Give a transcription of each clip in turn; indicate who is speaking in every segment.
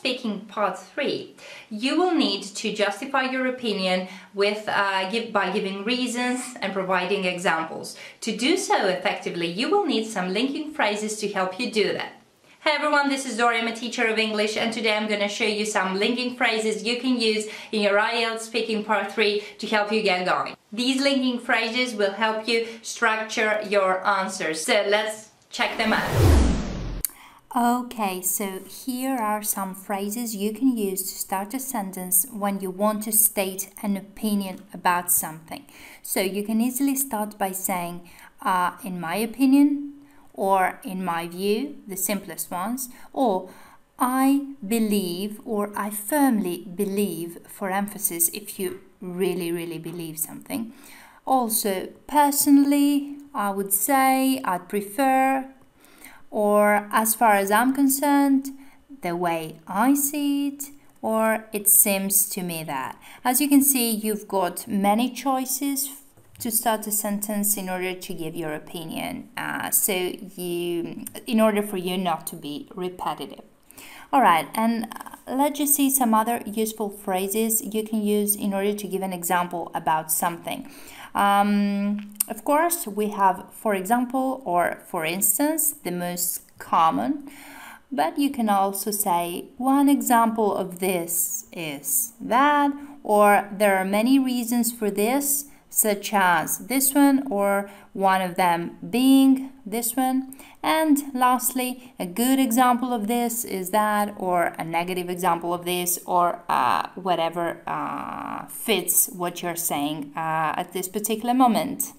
Speaker 1: Speaking Part 3, you will need to justify your opinion with, by giving reasons and providing examples. To do so effectively, you will need some linking phrases to help you do that. Hey everyone, this is Dori, I'm a teacher of English, and today I'm going to show you some linking phrases you can use in your IELTS Speaking Part 3 to help you get going. These linking phrases will help you structure your answers, so let's check them out.
Speaker 2: Okay, so here are some phrases you can use to start a sentence when you want to state an opinion about something. So you can easily start by saying, in my opinion, or in my view, the simplest ones, or I believe, or I firmly believe, for emphasis if you really believe something. Also, personally, I would say, I'd prefer, or as far as I'm concerned, the way I see it, or it seems to me that. As you can see, you've got many choices to start a sentence in order to give your opinion, in order for you not to be repetitive. Alright, and let's just see some other useful phrases you can use in order to give an example about something. Of course, we have for example or for instance, the most common, but you can also say one example of this is that, or there are many reasons for this, such as this one, or one of them being this one. And lastly, a good example of this is that, or a negative example of this, or whatever fits what you're saying at this particular moment.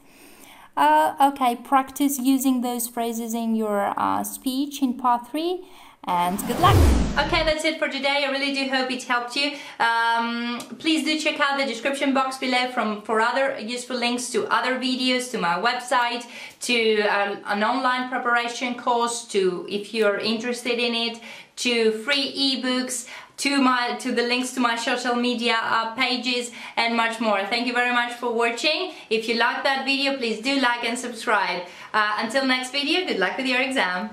Speaker 2: Okay, practice using those phrases in your speech in Part 3. And good luck!
Speaker 1: Okay, that's it for today. I really do hope it helped you. Please do check out the description box below for other useful links to other videos, to my website, to an online preparation course, to, if you're interested in it, to free ebooks, to the links to my social media pages, and much more. Thank you very much for watching. If you liked that video, please do like and subscribe. Until next video, good luck with your exam.